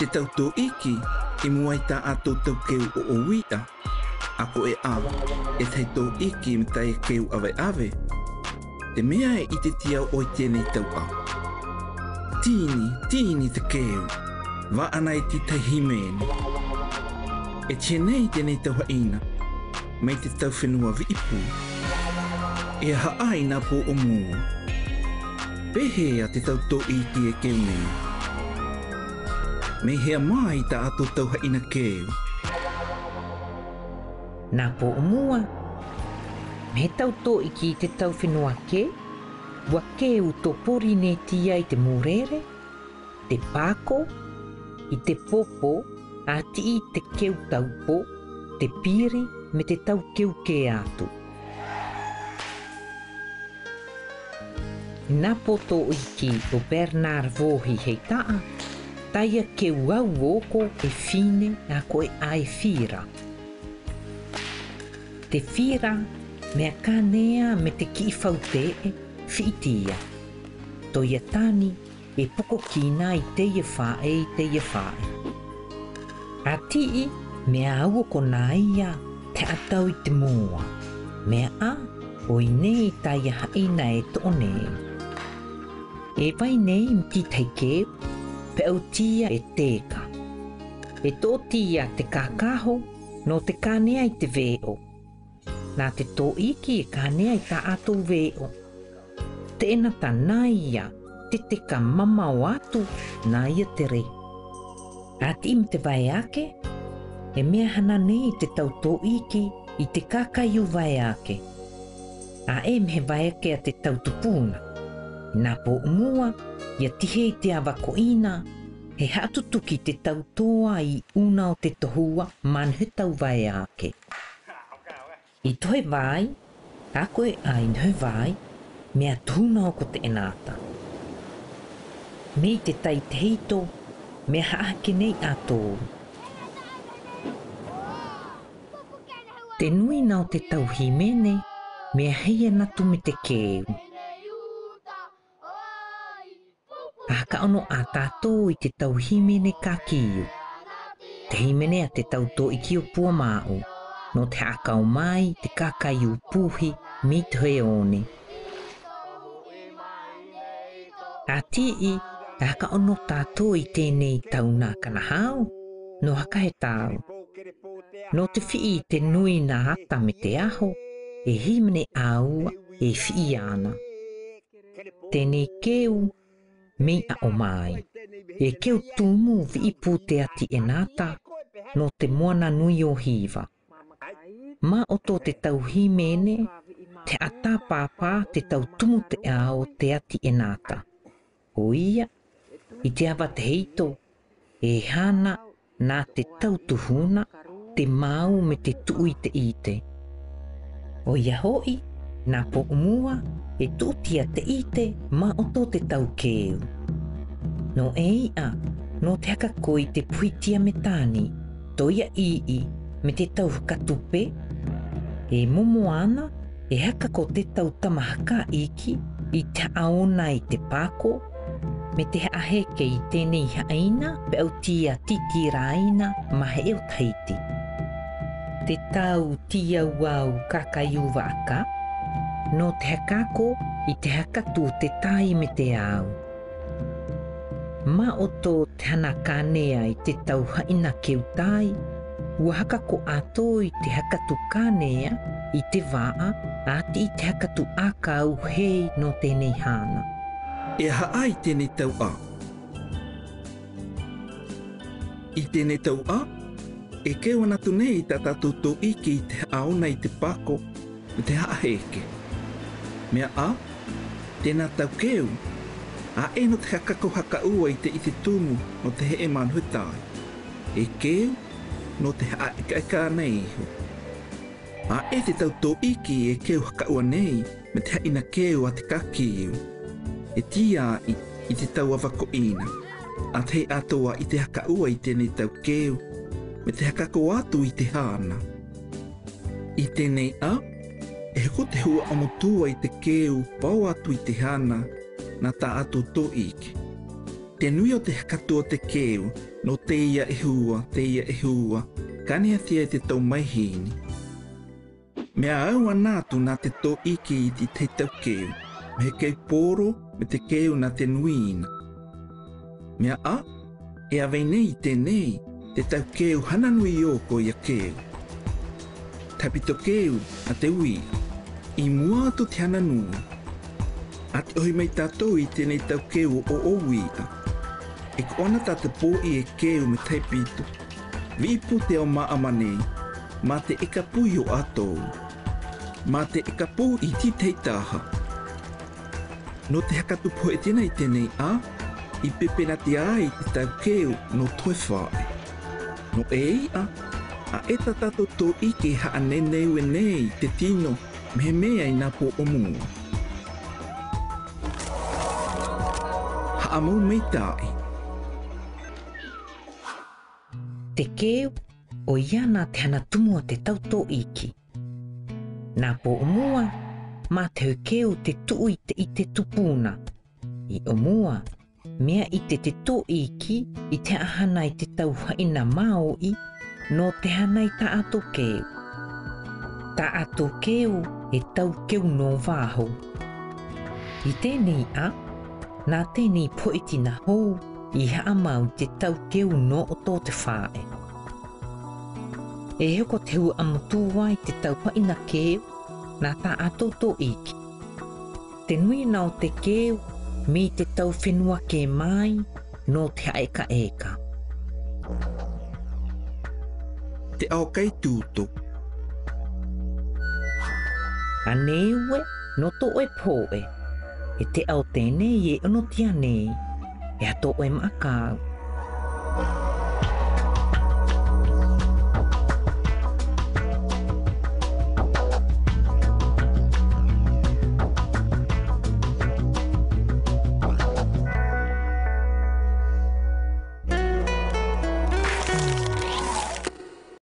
te tauto iki, I mua I ta ato tau keu o wia. Ako e a, e tai tau iki me tai keu ave ave. Te mea e I te tiau o I tēnei tau a. Tini te keu. Wa ana I ti tai himene. E tēnei tēnei tau haina. Mai te tau whenua viipu. E haai nā po o mua. Pehea te tau tō iki e keu nei. Me hea mai ta ato tau haina keu. Nā po o mua. Me tau tō iki te tau whenua ke. Wa keu tō pori ne tia I te murere. Te pāko. I te popo. A ti I te keu taupo. Te piri me te tau keu ke atu. Nā poto iki o Bernard Vohi hei taa, taia ke wau oko e fine a koe ai whira. Te whira mea kānea me te ki whautee whitia. Toia tani e poko kina I teia whae. A tii mea au ko naia te atau I te mua. Mea a o I nei taia haina e tōne. E vai nei mki taikeu, pe au tia e teka. E tō tia te kākaho, no te kānea I te veo. Nā te tō iki e kānea I tā atou veo. Te ena tā naia, te ka mamau atu, naia te re. A ti im te vai ake, e mea hana nei te tau tō iki I te kākaiu vai ake. A e me vai ake a te tau tupuna. Nā po umua, ia tihe I te awako ina, he hatutuki te tautoa I una o te tohua manhe tau vai ake. I toe vai, a koe ai noe vai, mea tūna o ko te enata. Me te tai te heito, mea haake nei ato. Te nui nao te tau himene, mea heia natu me te keu. A ka ono a tātou I te tau himene ka kiu. Te himene a te tau tō iki o pua māu, no te akau mai te kakaiu puhi mi te hoe one. A tii, a ka ono tātou I tēnei tauna kanahau, no haka he tāu. No te whi te nui nā hata me te aho, e himene aua e whi ana. Tēnei keu, me a o mai. E keu tumu vi ipu te ati e nata, no te moana nui o hiva. Ma o tō te tau himene, te ata pāpā te tau tumu te ao te ati e nata. O ia, I te awa te heito, e hana nā te tau tuhuna, te mau me te tui te ite. O ia hoi, nā po umua, e tūtia te ite ma o tō te tau keu. No e ia, no te haka koi te puitia me tāni, toia ii me te tau hukatupe, e momo ana, e haka ko te tau tamahaka iki, I te aona I te pāko, me te aheke I tēnei haina, pe au tia tiki raina ma he eo taiti. Te tau tia wau kakaiuwa aka, no te hakako I te hakatu te tai me te au. Ma o tō te hana kānea I te tau haina keu tai, ua hakako ato I te hakatu kānea I te waa, ati I te hakatu akau hei no tēnei hana. E haai tēnei tau a. I tēnei tau a, e keu anatu nei tā tātou tō iki I te aona I te pako, me te haaheke. Mea a, tēnā tau keu, a e no te hakako haka ua I te tumu no te he e manhutai. E keu, no te haeka nei iho. A e te tau tō iki e keu haka ua nei, me te haina keu a te kakiu. E tia I te tau awako ina, a te atoa I te haka ua I tēnei tau keu, me te hakako atu I te hana. I tēnei a, e heko te hua amotua I te keu pau atu I te hana na tā atu tō iki. Te nui o te katoa te keu, no te ia e hua, kani athia te tau mai hini. Mea au anatu nā te tō iki i te tau keu, me he kei poro me te keu nā te nuina. Mea e awei nei tēnei, te tau keu hana nui oko i a keu. Tapito keu a te ui, i mua atu te hana nui. Ati ohi mai tātou i tēnei tau keu o uia. E ko ana tā te pō i e keu me taipito. Vipu te o maa manei, ma te ekapu i o atou. Ma te ekapu i ti teitaha. No te hakatupo e tēnei tēnei i pepena te ai te tau keu no toe whae. No a e tātou tō ike haa neneu e nei te tino me he mea i nā pō o mua. Haa mau mei tai. Te keu o ia nā te hana tumu o te tauto iki. Nā po o mua, mā te hu keu te tuu i te tupuna. I o mua, mea i te tō iki i te ahana i te tau haina mao i no te hana i ta ato keu. Ta ato keu e tau keu no wāho. I tēnei nā tēnei poitina hou, I haa mau te tau keu no o tō te whae. E hoko te hua amutu wai te tau paina keu, nā tā ato tō iki. Te nui nao te keu, mi te tau whenua ke mai, no te aeka eka. Te ao kai tūto. Aneue, no tō e pōe, e te ao tēnei e ono tia nei, e ato e maakau.